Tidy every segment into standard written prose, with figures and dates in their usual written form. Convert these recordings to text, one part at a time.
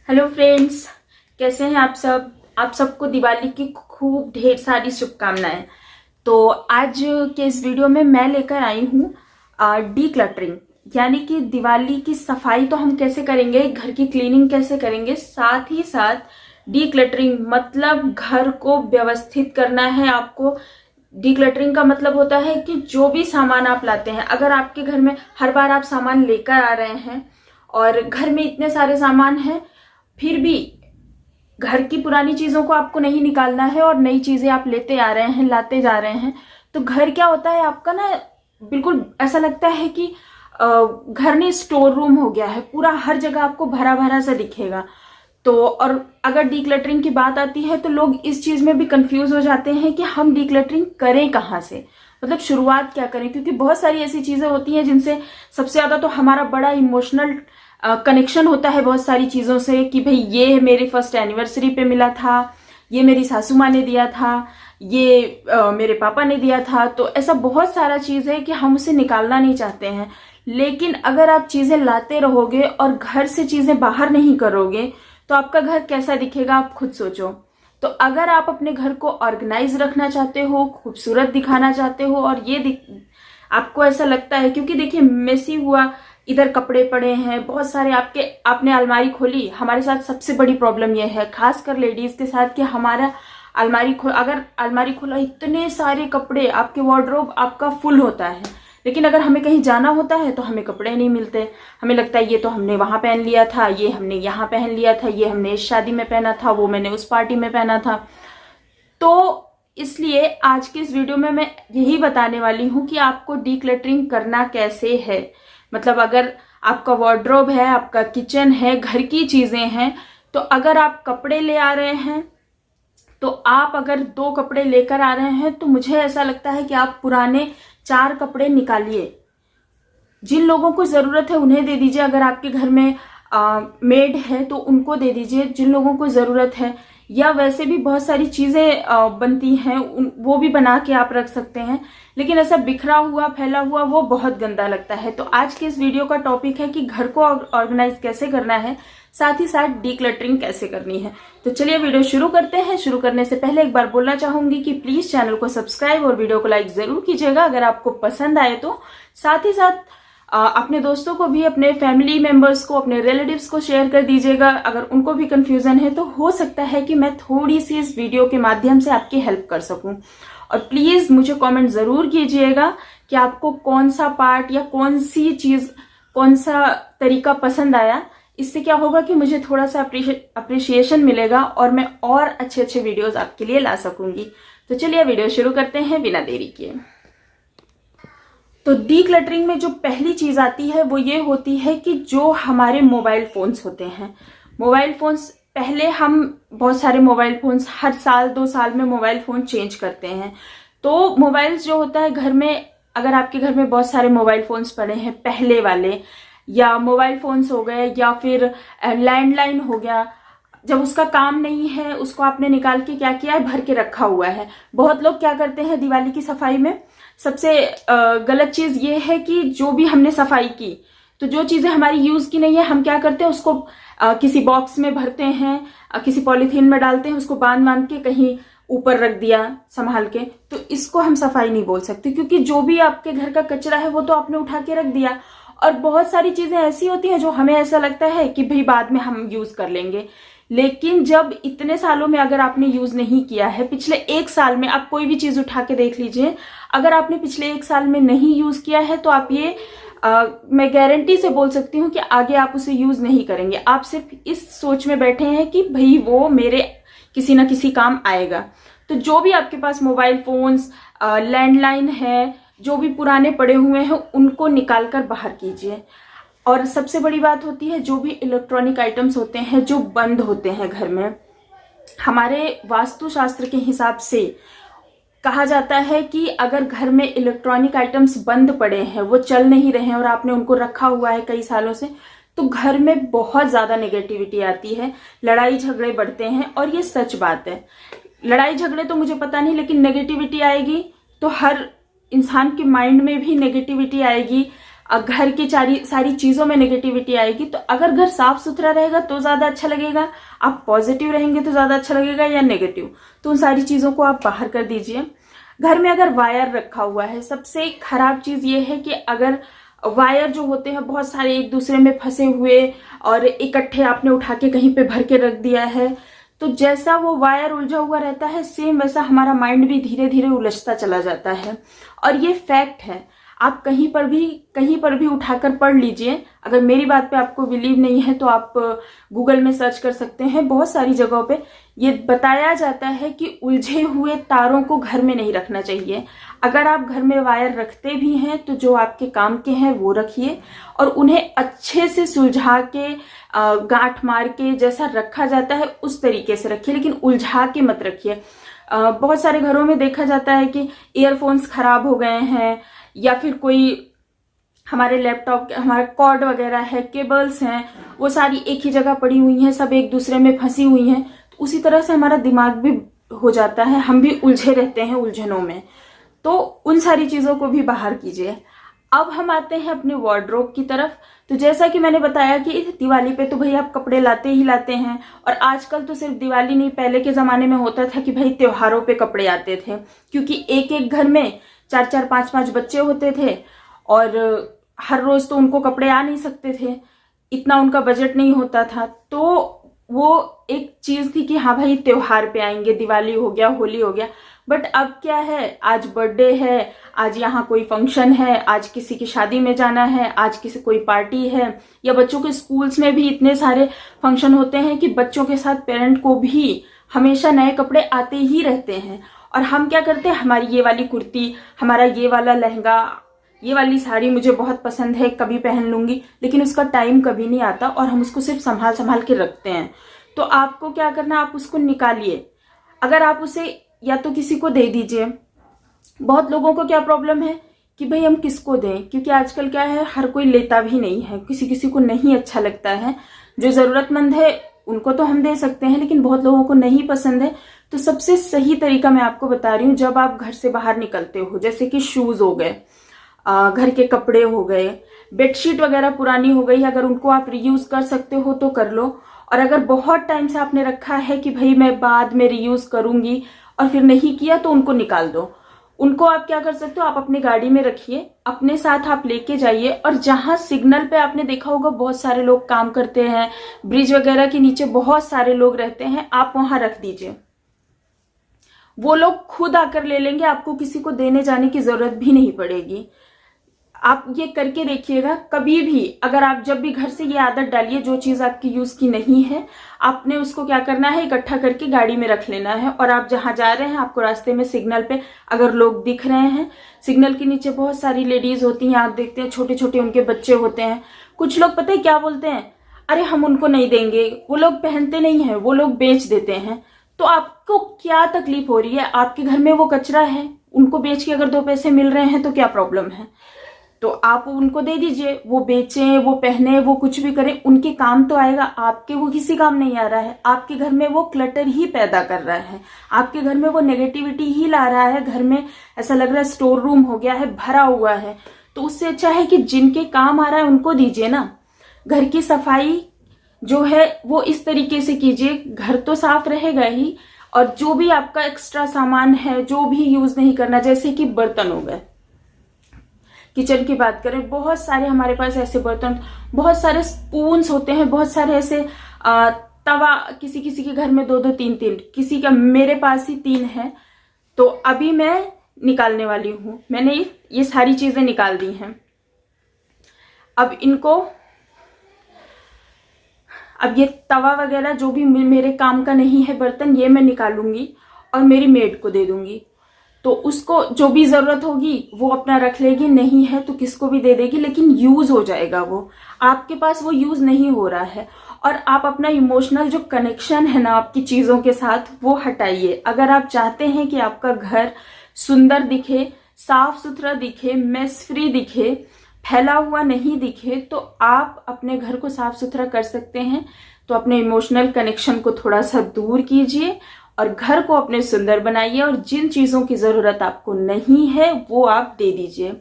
Hello friends, कैसे हैं आप सब। आप सबको दिवाली की खूब ढेर सारी शुभकामनाएं। तो आज के इस वीडियो में मैं लेकर आई हूँ डी क्लटरिंग, यानी कि दिवाली की सफाई तो हम कैसे करेंगे, घर की क्लीनिंग कैसे करेंगे, साथ ही साथ डी क्लटरिंग मतलब घर को व्यवस्थित करना है आपको। डी क्लटरिंग का मतलब होता है कि जो भी सामान आप लाते हैं, अगर आपके घर में हर बार आप सामान लेकर आ रहे हैं और घर में इतने सारे सामान हैं, फिर भी घर की पुरानी चीजों को आपको नहीं निकालना है और नई चीजें आप लेते आ रहे हैं, लाते जा रहे हैं, तो घर क्या होता है आपका ना, बिल्कुल ऐसा लगता है कि घर नहीं स्टोर रूम हो गया है। पूरा हर जगह आपको भरा भरा सा दिखेगा। तो और अगर डीक्लटरिंग की बात आती है तो लोग इस चीज में भी कंफ्यूज हो जाते हैं कि हम डीक्लटरिंग करें कहाँ से, मतलब शुरुआत क्या करें, क्योंकि बहुत सारी ऐसी चीजें होती हैं जिनसे सबसे ज्यादा तो हमारा बड़ा इमोशनल कनेक्शन होता है बहुत सारी चीजों से, कि भाई ये मेरी फर्स्ट एनिवर्सरी पे मिला था, ये मेरी सासू माँ ने दिया था, ये मेरे पापा ने दिया था। तो ऐसा बहुत सारा चीज है कि हम उसे निकालना नहीं चाहते हैं। लेकिन अगर आप चीजें लाते रहोगे और घर से चीजें बाहर नहीं करोगे तो आपका घर कैसा दिखेगा, आप खुद सोचो। तो अगर आप अपने घर को ऑर्गेनाइज रखना चाहते हो, खूबसूरत दिखाना चाहते हो, और ये आपको ऐसा लगता है, क्योंकि देखिए मेसी हुआ, इधर कपड़े पड़े हैं बहुत सारे, आपने अलमारी खोली। हमारे साथ सबसे बड़ी प्रॉब्लम यह है, खासकर लेडीज के साथ, कि हमारा अगर अलमारी खोला, इतने सारे कपड़े, आपके वार्डरोब आपका फुल होता है, लेकिन अगर हमें कहीं जाना होता है तो हमें कपड़े नहीं मिलते। हमें लगता है ये तो हमने वहां पहन लिया था, ये हमने यहाँ पहन लिया था, ये हमने इस शादी में पहना था, वो मैंने उस पार्टी में पहना था। तो इसलिए आज के इस वीडियो में मैं यही बताने वाली हूँ कि आपको डीक्लटरिंग करना कैसे है। मतलब अगर आपका वार्डरोब है, आपका किचन है, घर की चीजें हैं, तो अगर आप कपड़े ले आ रहे हैं, तो आप अगर 2 कपड़े लेकर आ रहे हैं, तो मुझे ऐसा लगता है कि आप पुराने 4 कपड़े निकालिए। जिन लोगों को जरूरत है उन्हें दे दीजिए, अगर आपके घर में मेड है तो उनको दे दीजिए जिन लोगों को जरूरत है। या वैसे भी बहुत सारी चीजें बनती हैं, वो भी बना के आप रख सकते हैं। लेकिन ऐसा बिखरा हुआ फैला हुआ वो बहुत गंदा लगता है। तो आज के इस वीडियो का टॉपिक है कि घर को ऑर्गेनाइज कैसे करना है, साथ ही साथ डीक्लटरिंग कैसे करनी है। तो चलिए वीडियो शुरू करते हैं। शुरू करने से पहले एक बार बोलना चाहूंगी कि प्लीज चैनल को सब्सक्राइब और वीडियो को लाइक जरूर कीजिएगा अगर आपको पसंद आए तो। साथ ही साथ अपने दोस्तों को भी, अपने फैमिली मेंबर्स को, अपने रिलेटिव्स को शेयर कर दीजिएगा अगर उनको भी कंफ्यूजन है। तो हो सकता है कि मैं थोड़ी सी इस वीडियो के माध्यम से आपकी हेल्प कर सकूं। और प्लीज मुझे कमेंट जरूर कीजिएगा कि आपको कौन सा पार्ट या कौन सी चीज, कौन सा तरीका पसंद आया। इससे क्या होगा कि मुझे थोड़ा सा अप्रिशिएशन मिलेगा और मैं और अच्छे अच्छे वीडियोस आपके लिए ला सकूंगी। तो चलिए वीडियो शुरू करते हैं बिना देरी किए। तो डीक्लटरिंग में जो पहली चीज आती है वो ये होती है कि जो हमारे मोबाइल फोन्स होते हैं, मोबाइल फोन्स, पहले हम बहुत सारे मोबाइल फोन्स हर साल 2 साल में मोबाइल फोन चेंज करते हैं। तो मोबाइल्स जो होता है घर में, अगर आपके घर में बहुत सारे मोबाइल फोन्स पड़े हैं पहले वाले, या मोबाइल फोन्स हो गए, या फिर लैंडलाइन हो गया, जब उसका काम नहीं है उसको आपने निकाल के क्या किया है, भर के रखा हुआ है। बहुत लोग क्या करते हैं दिवाली की सफाई में, सबसे गलत चीज ये है कि जो भी हमने सफाई की, तो जो चीजें हमारी यूज की नहीं है हम क्या करते हैं, उसको किसी बॉक्स में भरते हैं, किसी पॉलीथीन में डालते हैं, उसको बांध बांध के कहीं ऊपर रख दिया संभाल के। तो इसको हम सफाई नहीं बोल सकते, क्योंकि जो भी आपके घर का कचरा है वो तो आपने उठा के रख दिया। और बहुत सारी चीजें ऐसी होती हैं जो हमें ऐसा लगता है कि भाई बाद में हम यूज कर लेंगे, लेकिन जब इतने सालों में अगर आपने यूज नहीं किया है, पिछले 1 साल में आप कोई भी चीज उठा के देख लीजिए, अगर आपने पिछले 1 साल में नहीं यूज किया है तो आप ये मैं गारंटी से बोल सकती हूँ कि आगे आप उसे यूज नहीं करेंगे। आप सिर्फ इस सोच में बैठे हैं कि भाई वो मेरे किसी ना किसी काम आएगा। तो जो भी आपके पास मोबाइल फोन्स, लैंडलाइन है, जो भी पुराने पड़े हुए हैं उनको निकाल कर बाहर कीजिए। और सबसे बड़ी बात होती है, जो भी इलेक्ट्रॉनिक आइटम्स होते हैं जो बंद होते हैं घर में, हमारे वास्तुशास्त्र के हिसाब से कहा जाता है कि अगर घर में इलेक्ट्रॉनिक आइटम्स बंद पड़े हैं, वो चल नहीं रहे हैं और आपने उनको रखा हुआ है कई सालों से, तो घर में बहुत ज्यादा नेगेटिविटी आती है, लड़ाई झगड़े बढ़ते हैं। और ये सच बात है। लड़ाई झगड़े तो मुझे पता नहीं, लेकिन नेगेटिविटी आएगी तो हर इंसान के माइंड में भी नेगेटिविटी आएगी, घर की सारी चीजों में नेगेटिविटी आएगी। तो अगर घर साफ सुथरा रहेगा तो ज्यादा अच्छा लगेगा, आप पॉजिटिव रहेंगे तो ज्यादा अच्छा लगेगा, या नेगेटिव, तो उन सारी चीजों को आप बाहर कर दीजिए। घर में अगर वायर रखा हुआ है, सबसे खराब चीज ये है कि अगर वायर जो होते हैं बहुत सारे एक दूसरे में फंसे हुए और इकट्ठे आपने उठा के कहीं पे भर के रख दिया है, तो जैसा वो वायर उलझा हुआ रहता है सेम वैसा हमारा माइंड भी धीरे धीरे उलझता चला जाता है। और ये फैक्ट है, आप कहीं पर भी उठाकर पढ़ लीजिए। अगर मेरी बात पे आपको बिलीव नहीं है तो आप गूगल में सर्च कर सकते हैं, बहुत सारी जगहों पे ये बताया जाता है कि उलझे हुए तारों को घर में नहीं रखना चाहिए। अगर आप घर में वायर रखते भी हैं तो जो आपके काम के हैं वो रखिए, और उन्हें अच्छे से सुलझा के गांठ मार के जैसा रखा जाता है उस तरीके से रखिए, लेकिन उलझा के मत रखिए। बहुत सारे घरों में देखा जाता है कि ईयरफोन्स खराब हो गए हैं, या फिर कोई हमारे लैपटॉप हमारा कॉर्ड वगैरह है, केबल्स हैं, वो सारी एक ही जगह पड़ी हुई हैं, सब एक दूसरे में फंसी हुई हैं। तो उसी तरह से हमारा दिमाग भी हो जाता है, हम भी उलझे रहते हैं उलझनों में। तो उन सारी चीजों को भी बाहर कीजिए। अब हम आते हैं अपने वार्डरोब की तरफ। तो जैसा कि मैंने बताया कि दिवाली पे तो भाई आप कपड़े लाते ही लाते हैं, और आजकल तो सिर्फ दिवाली नहीं, पहले के जमाने में होता था कि भाई त्योहारों पे कपड़े आते थे, क्योंकि एक एक घर में 4-4 5-5 बच्चे होते थे, और हर रोज तो उनको कपड़े आ नहीं सकते थे, इतना उनका बजट नहीं होता था। तो वो एक चीज थी कि हाँ भाई त्योहार पे आएंगे, दिवाली हो गया, होली हो गया। बट अब क्या है, आज बर्थडे है, आज यहाँ कोई फंक्शन है, आज किसी की शादी में जाना है, आज किसी कोई पार्टी है, या बच्चों के स्कूल्स में भी इतने सारे फंक्शन होते हैं कि बच्चों के साथ पेरेंट को भी हमेशा नए कपड़े आते ही रहते हैं। और हम क्या करते हैं, हमारी ये वाली कुर्ती, हमारा ये वाला लहंगा, ये वाली साड़ी मुझे बहुत पसंद है, कभी पहन लूंगी, लेकिन उसका टाइम कभी नहीं आता और हम उसको सिर्फ संभाल संभाल के रखते हैं। तो आपको क्या करना, आप उसको निकालिए। अगर आप उसे या तो किसी को दे दीजिए। बहुत लोगों को क्या प्रॉब्लम है कि भाई हम किसको दें, क्योंकि आजकल क्या है, हर कोई लेता भी नहीं है, किसी किसी को नहीं अच्छा लगता है। जो जरूरतमंद है उनको तो हम दे सकते हैं, लेकिन बहुत लोगों को नहीं पसंद है। तो सबसे सही तरीका मैं आपको बता रही हूँ, जब आप घर से बाहर निकलते हो, जैसे कि शूज हो गए, घर के कपड़े हो गए, बेडशीट वगैरह पुरानी हो गई, अगर उनको आप रीयूज कर सकते हो तो कर लो। और अगर बहुत टाइम से आपने रखा है कि भाई मैं बाद में रीयूज करूंगी और फिर नहीं किया, तो उनको निकाल दो। उनको आप क्या कर सकते हो, आप अपनी गाड़ी में रखिए, अपने साथ आप लेके जाइए, और जहां सिग्नल पे आपने देखा होगा बहुत सारे लोग काम करते हैं, ब्रिज वगैरह के नीचे बहुत सारे लोग रहते हैं, आप वहां रख दीजिए। वो लोग खुद आकर ले लेंगे, आपको किसी को देने जाने की जरूरत भी नहीं पड़ेगी। आप ये करके देखिएगा। कभी भी अगर आप जब भी घर से ये आदत डालिए, जो चीज आपकी यूज की नहीं है, आपने उसको क्या करना है, इकट्ठा करके गाड़ी में रख लेना है। और आप जहां जा रहे हैं, आपको रास्ते में सिग्नल पे अगर लोग दिख रहे हैं, सिग्नल के नीचे बहुत सारी लेडीज होती हैं, आप देखते हैं छोटे छोटे उनके बच्चे होते हैं। कुछ लोग पता है क्या बोलते हैं, अरे हम उनको नहीं देंगे, वो लोग पहनते नहीं है, वो लोग बेच देते हैं। तो आपको क्या तकलीफ हो रही है, आपके घर में वो कचरा है, उनको बेच के अगर 2 पैसे मिल रहे हैं तो क्या प्रॉब्लम है। तो आप उनको दे दीजिए, वो बेचें, वो पहने, वो कुछ भी करें, उनके काम तो आएगा, आपके वो किसी काम नहीं आ रहा है। आपके घर में वो क्लटर ही पैदा कर रहा है, आपके घर में वो नेगेटिविटी ही ला रहा है। घर में ऐसा लग रहा है स्टोर रूम हो गया है, भरा हुआ है। तो उससे अच्छा है कि जिनके काम आ रहा है उनको दीजिए ना। घर की सफाई जो है वो इस तरीके से कीजिए, घर तो साफ रहेगा ही, और जो भी आपका एक्स्ट्रा सामान है जो भी यूज नहीं करना, जैसे कि बर्तन हो गए, किचन की बात करें, बहुत सारे हमारे पास ऐसे बर्तन, बहुत सारे स्पून्स होते हैं, बहुत सारे ऐसे तवा, किसी किसी के घर में 2-2 3-3, किसी का, मेरे पास ही 3 है। तो अभी मैं निकालने वाली हूं, मैंने ये सारी चीजें निकाल दी हैं। अब इनको, अब ये तवा वगैरह जो भी मेरे काम का नहीं है बर्तन, ये मैं निकालूंगी और मेरी मेड को दे दूंगी। तो उसको जो भी जरूरत होगी वो अपना रख लेगी, नहीं है तो किसको भी दे देगी, लेकिन यूज हो जाएगा वो। आपके पास वो यूज नहीं हो रहा है, और आप अपना इमोशनल जो कनेक्शन है ना आपकी चीजों के साथ, वो हटाइए। अगर आप चाहते हैं कि आपका घर सुंदर दिखे, साफ सुथरा दिखे, मेस फ्री दिखे, फैला हुआ नहीं दिखे, तो आप अपने घर को साफ सुथरा कर सकते हैं। तो अपने इमोशनल कनेक्शन को थोड़ा सा दूर कीजिए और घर को अपने सुंदर बनाइए, और जिन चीजों की जरूरत आपको नहीं है वो आप दे दीजिए।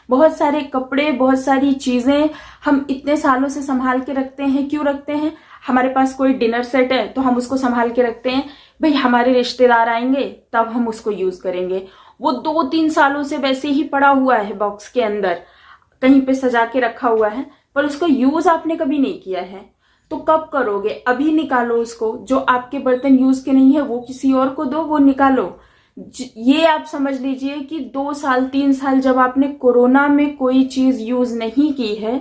बहुत सारे कपड़े, बहुत सारी चीजें हम इतने सालों से संभाल के रखते हैं। क्यों रखते हैं? हमारे पास कोई डिनर सेट है तो हम उसको संभाल के रखते हैं, भाई हमारे रिश्तेदार आएंगे तब हम उसको यूज करेंगे। वो 2-3 सालों से वैसे ही पड़ा हुआ है बॉक्स के अंदर, कहीं पे सजा के रखा हुआ है, पर उसको यूज आपने कभी नहीं किया है। तो कब करोगे? अभी निकालो उसको। जो आपके बर्तन यूज के नहीं है वो किसी और को दो, वो निकालो। ये आप समझ लीजिए कि 2 साल 3 साल जब आपने कोरोना में कोई चीज यूज नहीं की है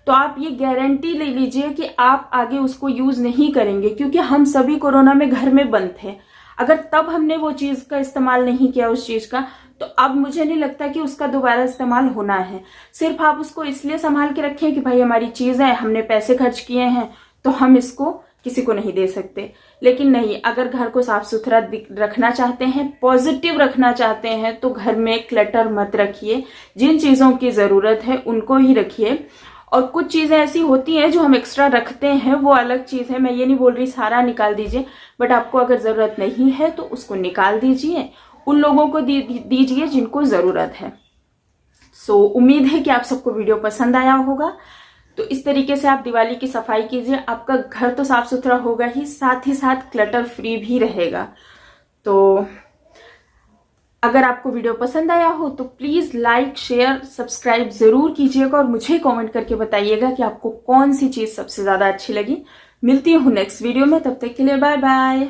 तो आप ये गारंटी ले लीजिए कि आप आगे उसको यूज नहीं करेंगे, क्योंकि हम सभी कोरोना में घर में बंद थे। अगर तब हमने वो चीज का इस्तेमाल नहीं किया उस चीज का, तो अब मुझे नहीं लगता कि उसका दोबारा इस्तेमाल होना है। सिर्फ आप उसको इसलिए संभाल के रखें कि भाई हमारी चीज है, हमने पैसे खर्च किए हैं तो हम इसको किसी को नहीं दे सकते। लेकिन नहीं, अगर घर को साफ सुथरा रखना चाहते हैं, पॉजिटिव रखना चाहते हैं, तो घर में क्लटर मत रखिए। जिन चीजों की जरूरत है उनको ही रखिए। और कुछ चीजें ऐसी होती हैं जो हम एक्स्ट्रा रखते हैं, वो अलग चीज है। मैं ये नहीं बोल रही सारा निकाल दीजिए, बट आपको अगर जरूरत नहीं है तो उसको निकाल दीजिए, उन लोगों को दीजिए जिनको जरूरत है। सो उम्मीद है कि आप सबको वीडियो पसंद आया होगा। तो इस तरीके से आप दिवाली की सफाई कीजिए। आपका घर तो साफ सुथरा होगा ही साथ क्लटर फ्री भी रहेगा। तो अगर आपको वीडियो पसंद आया हो तो प्लीज लाइक, शेयर, सब्सक्राइब जरूर कीजिएगा और मुझे कमेंट करके बताइएगा कि आपको कौन सी चीज सबसे ज्यादा अच्छी लगी। मिलती हूँ नेक्स्ट वीडियो में, तब तक के लिए बाय बाय।